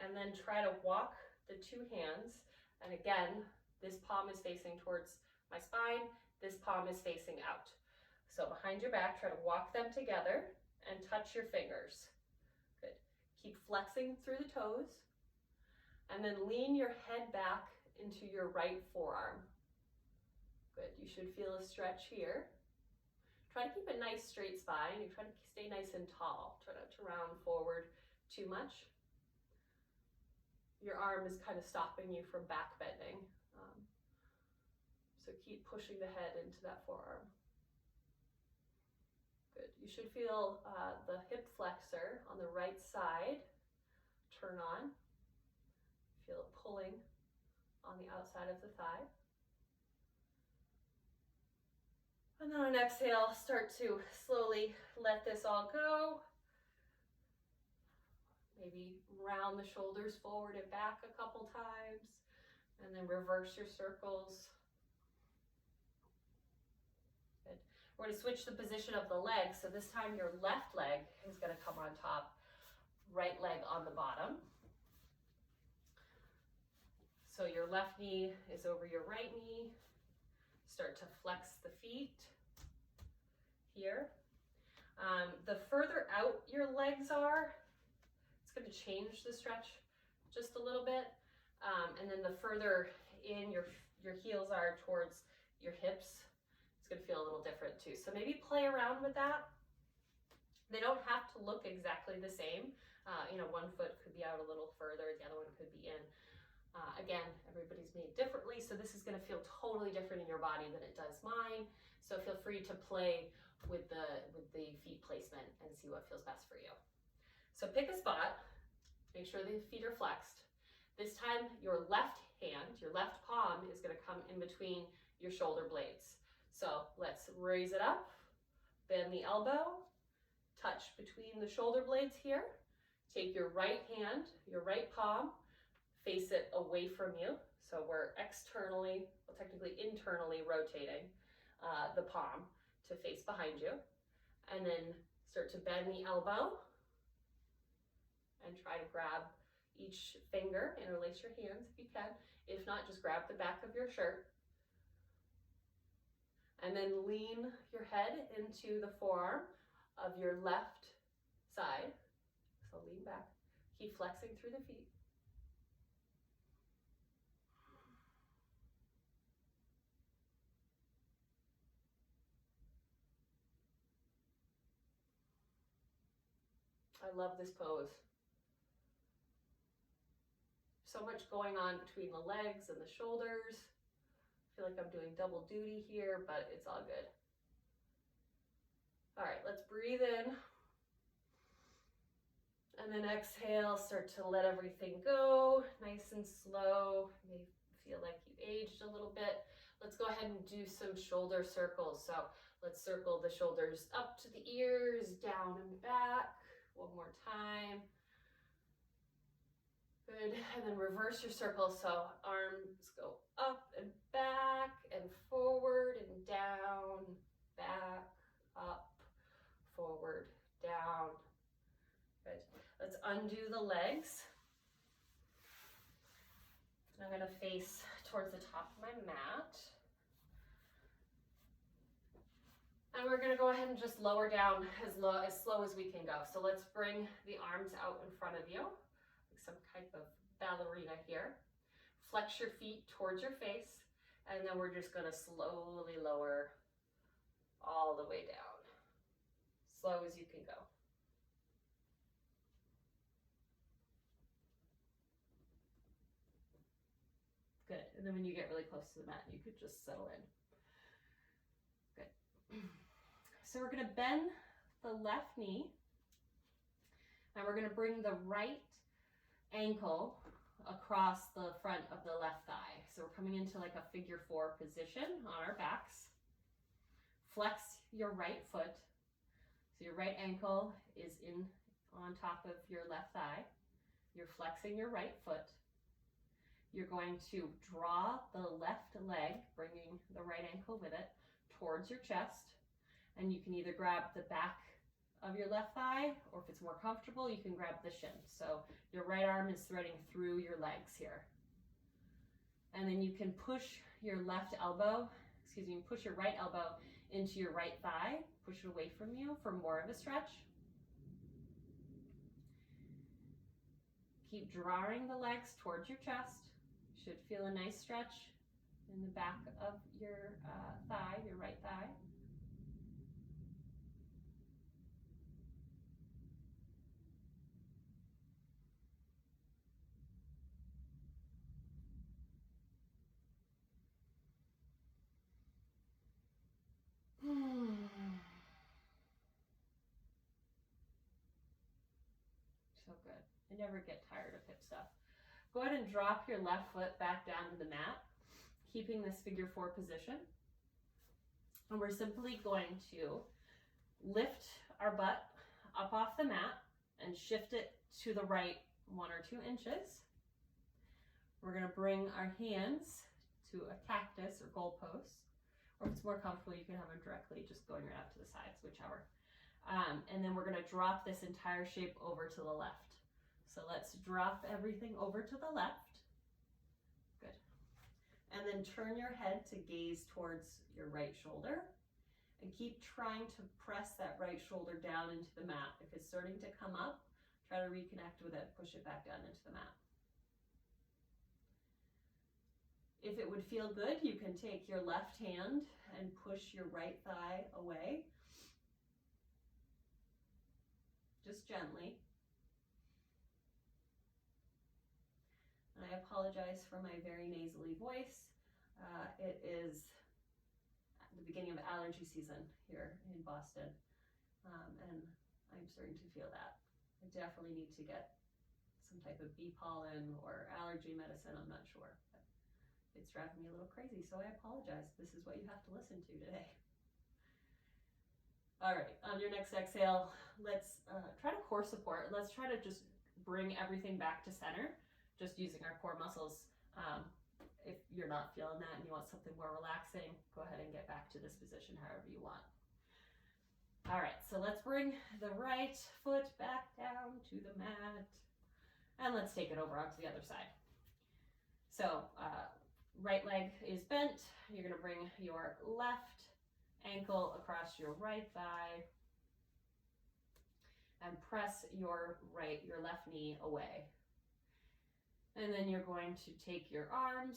and then try to walk the two hands. And again, this palm is facing towards my spine, this palm is facing out. So behind your back, try to walk them together and touch your fingers. Good. Keep flexing through the toes, and then lean your head back into your right forearm. Good. You should feel a stretch here. Try to keep a nice straight spine. You try to stay nice and tall. Try not to round forward too much. Your arm is kind of stopping you from back bending. So keep pushing the head into that forearm. Good. You should feel the hip flexor on the right side turn on. Feel it pulling on the outside of the thigh. And then on exhale, start to slowly let this all go. Maybe round the shoulders forward and back a couple times, and then reverse your circles. Good. We're going to switch the position of the leg. So this time your left leg is going to come on top, right leg on the bottom. So your left knee is over your right knee. Start to flex the feet here. The further out your legs are, it's going to change the stretch just a little bit. And then the further in your heels are towards your hips, it's going to feel a little different too. So maybe play around with that. They don't have to look exactly the same. One foot could be out a little further, the other one could be in. Again, everybody's made differently, so this is going to feel totally different in your body than it does mine. So feel free to play with the feet placement and see what feels best for you.
So pick a spot, make sure the feet are flexed. This time your left hand, your left palm is going to come in between your shoulder blades. So let's raise it up, bend the elbow, touch between the shoulder blades here. Take your right hand, your right palm, face it away from you. So we're externally, well, technically internally rotating the palm to face behind you. And then start to bend the elbow and try to grab each finger, interlace your hands if you can. If not, just grab the back of your shirt. And then lean your head into the forearm of your left side. So lean back. Keep flexing through the feet. I love this pose. So much going on between the legs and the shoulders. I feel like I'm doing double duty here, but it's all good. All right, let's breathe in. And then exhale, start to let everything go, nice and slow. You may feel like you aged a little bit. Let's go ahead and do some shoulder circles. So let's circle the shoulders up to the ears, down and back. One more time. Good, and then reverse your circle. So arms go up and back and forward and down, back, up, forward, down. Good. Let's undo the legs. I'm going to face towards the top of my mat. And we're going to go ahead and just lower down as slow as we can go. So let's bring the arms out in front of you, like some type of ballerina here. Flex your feet towards your face, and then we're just going to slowly lower all the way down, slow as you can go. Good. And then when you get really close to the mat, you could just settle in. Good. So we're going to bend the left knee, and we're going to bring the right ankle across the front of the left thigh. So we're coming into like a figure 4 position on our backs. Flex your right foot. So your right ankle is in on top of your left thigh. You're flexing your right foot. You're going to draw the left leg, bringing the right ankle with it, towards your chest. And you can either grab the back of your left thigh, or if it's more comfortable, you can grab the shin. So your right arm is threading through your legs here. And then you can push your right elbow into your right thigh, push it away from you for more of a stretch. Keep drawing the legs towards your chest. You should feel a nice stretch in the back of your thigh, your right thigh. So good. I never get tired of hip stuff. Go ahead and drop your left foot back down to the mat, keeping this figure 4 position. And we're simply going to lift our butt up off the mat and shift it to the right 1 or 2 inches. We're going to bring our hands to a cactus or goalpost, or if it's more comfortable, you can have them directly just going right out to the sides, whichever. And then we're going to drop this entire shape over to the left. So let's drop everything over to the left. Good. And then turn your head to gaze towards your right shoulder. And keep trying to press that right shoulder down into the mat. If it's starting to come up, try to reconnect with it, push it back down into the mat. If it would feel good, you can take your left hand and push your right thigh away. Just gently. And I apologize for my very nasally voice. It is the beginning of allergy season here in Boston, and I'm starting to feel that. I definitely need to get some type of bee pollen or allergy medicine, I'm not sure. But it's driving me a little crazy, so I apologize. This is what you have to listen to today. All right, on your next exhale, let's try to core support. Let's try to just bring everything back to center, just using our core muscles. If you're not feeling that and you want something more relaxing, go ahead and get back to this position however you want. All right, so let's bring the right foot back down to the mat. And let's take it over onto the other side. So right leg is bent. You're gonna bring your left ankle across your right thigh and press your left knee away. And then you're going to take your arms,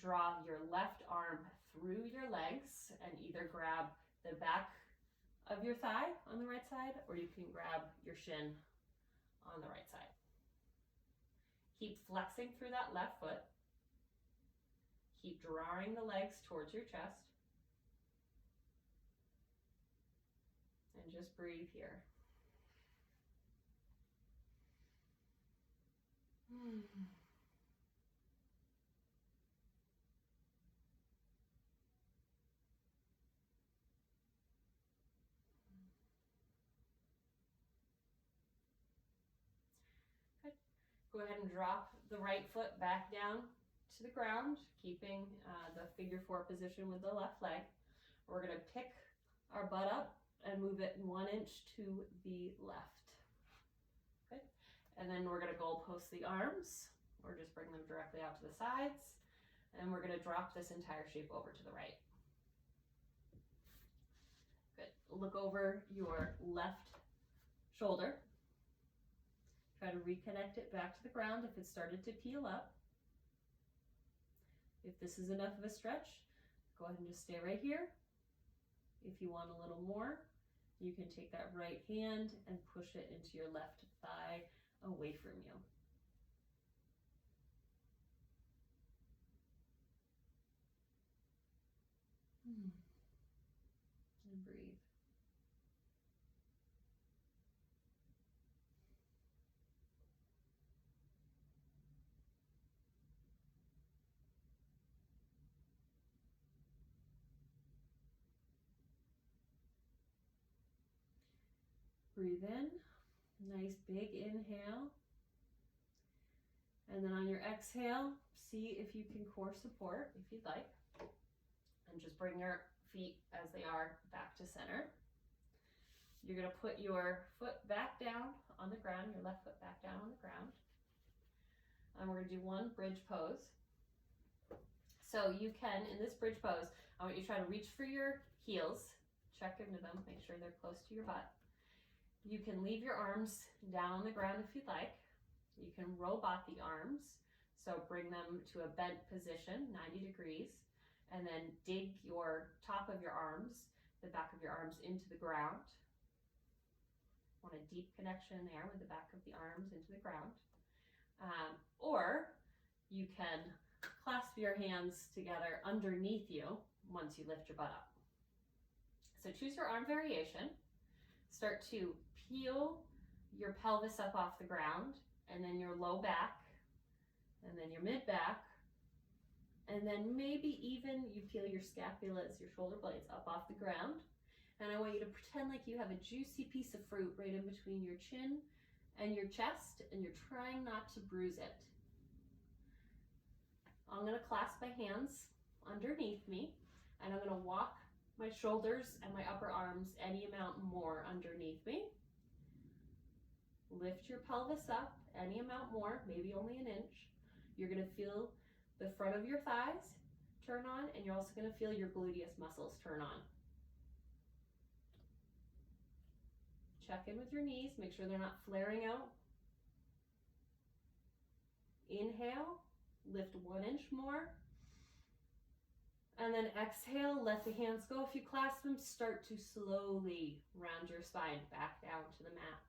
draw your left arm through your legs and either grab the back of your thigh on the right side, or you can grab your shin on the right side. Keep flexing through that left foot. Keep drawing the legs towards your chest. And just breathe here. Good. Go ahead and drop the right foot back down to the ground, keeping the figure 4 position with the left leg. We're going to pick our butt up and move it 1 inch to the left. Good. And then we're going to goalpost the arms, or just bring them directly out to the sides. And we're going to drop this entire shape over to the right. Good. Look over your left shoulder. Try to reconnect it back to the ground if it started to peel up. If this is enough of a stretch, go ahead and just stay right here. If you want a little more, you can take that right hand and push it into your left thigh away from you. And breathe. Breathe in, nice big inhale. And then on your exhale, see if you can core support if you'd like. And just bring your feet as they are back to center. You're going to put your foot back down on the ground, your left foot back down on the ground. And we're going to do one bridge pose. So you can, in this bridge pose, I want you to try to reach for your heels, check into them, make sure they're close to your butt. You can leave your arms down on the ground if you'd like. You can robot the arms, so bring them to a bent position, 90 degrees, and then dig your top of your arms, the back of your arms into the ground. Want a deep connection there with the back of the arms into the ground. Or you can clasp your hands together underneath you once you lift your butt up. So choose your arm variation. Start to peel your pelvis up off the ground, and then your low back, and then your mid back, and then maybe even you peel your scapulas, your shoulder blades up off the ground. And I want you to pretend like you have a juicy piece of fruit right in between your chin and your chest, and you're trying not to bruise it. I'm going to clasp my hands underneath me, and I'm going to walk my shoulders and my upper arms any amount more underneath me. Lift your pelvis up any amount more, maybe only an inch. You're going to feel the front of your thighs turn on, and you're also going to feel your gluteus muscles turn on. Check in with your knees, make sure they're not flaring out. Inhale, lift 1 inch more. And then exhale, let the hands go. If you clasp them, start to slowly round your spine back down to the mat.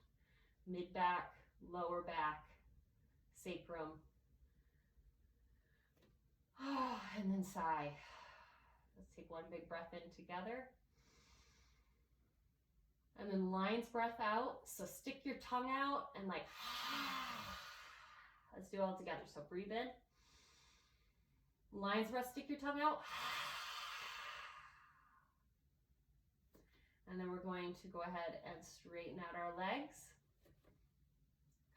Mid back, lower back, sacrum. And then sigh. Let's take one big breath in together. And then lion's breath out. So stick your tongue out and like, let's do it all together. So breathe in. Lion's breath, stick your tongue out. And then we're going to go ahead and straighten out our legs.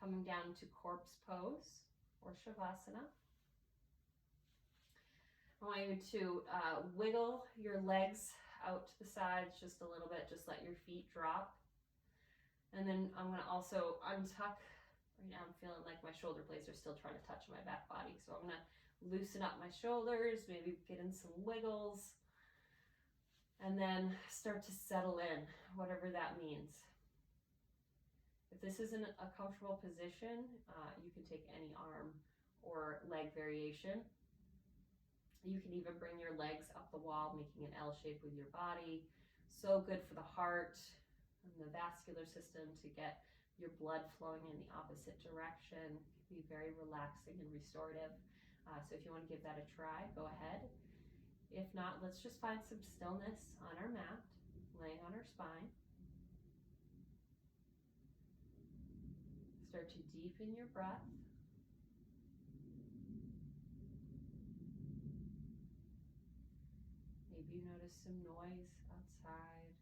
Coming down to corpse pose or Shavasana. I want you to wiggle your legs out to the sides just a little bit. Just let your feet drop. And then I'm going to also untuck. Right now I'm feeling like my shoulder blades are still trying to touch my back body. So I'm going to loosen up my shoulders, maybe get in some wiggles. And then start to settle in, whatever that means. If this isn't a comfortable position, you can take any arm or leg variation. You can even bring your legs up the wall, making an L shape with your body. So good for the heart and the vascular system to get your blood flowing in the opposite direction. It can be very relaxing and restorative. So if you want to give that a try, go ahead. If not, let's just find some stillness on our mat, laying on our spine. Start to deepen your breath. Maybe you notice some noise outside.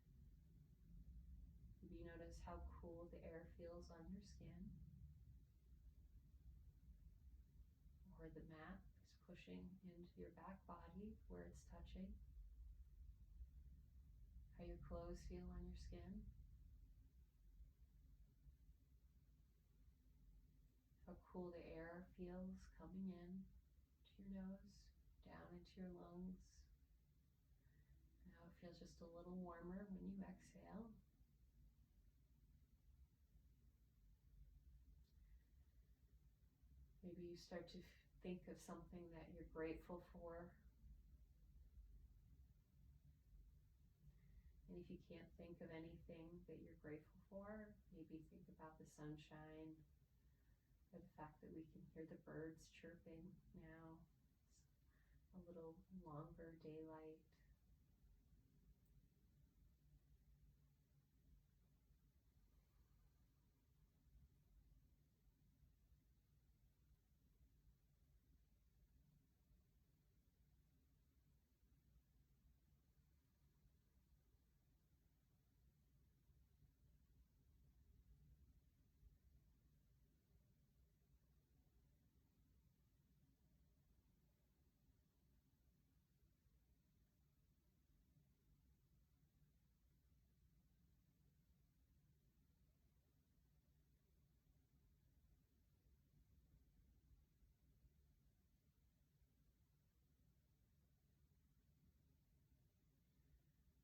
Maybe you notice how cool the air feels on your skin. Or the mat is pushing into your back body where it's touching. How your clothes feel on your skin. How cool the air feels coming in to your nose, down into your lungs. And how it feels just a little warmer when you exhale. Maybe you start to think of something that you're grateful for. And if you can't think of anything that you're grateful for, maybe think about the sunshine, or the fact that we can hear the birds chirping now. It's a little longer daylight.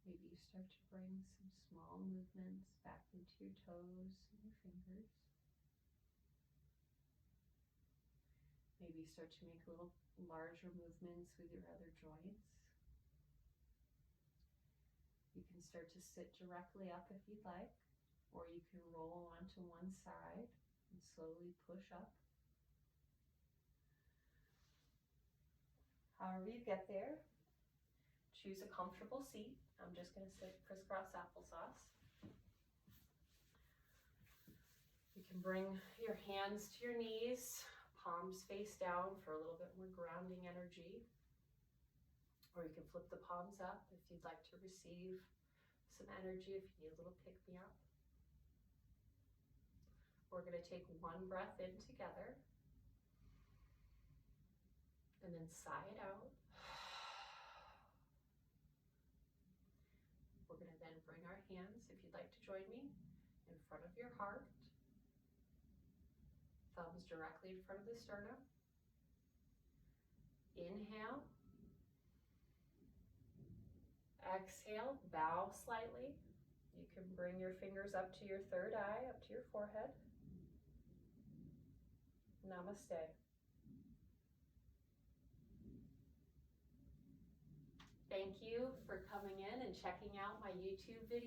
Maybe you start to bring some small movements back into your toes and your fingers. Maybe you start to make little larger movements with your other joints. You can start to sit directly up if you'd like, or you can roll onto one side and slowly push up. However you get there, choose a comfortable seat. I'm just going to sit crisscross applesauce. You can bring your hands to your knees, palms face down for a little bit more grounding energy. Or you can flip the palms up if you'd like to receive some energy, if you need a little pick-me-up. We're going to take one breath in together and then sigh it out. We're going to then bring our hands, if you'd like to join me, in front of your heart. Thumbs directly in front of the sternum. Inhale. Exhale, bow slightly. You can bring your fingers up to your third eye, up to your forehead. Namaste. Thank you for coming in and checking out my YouTube video.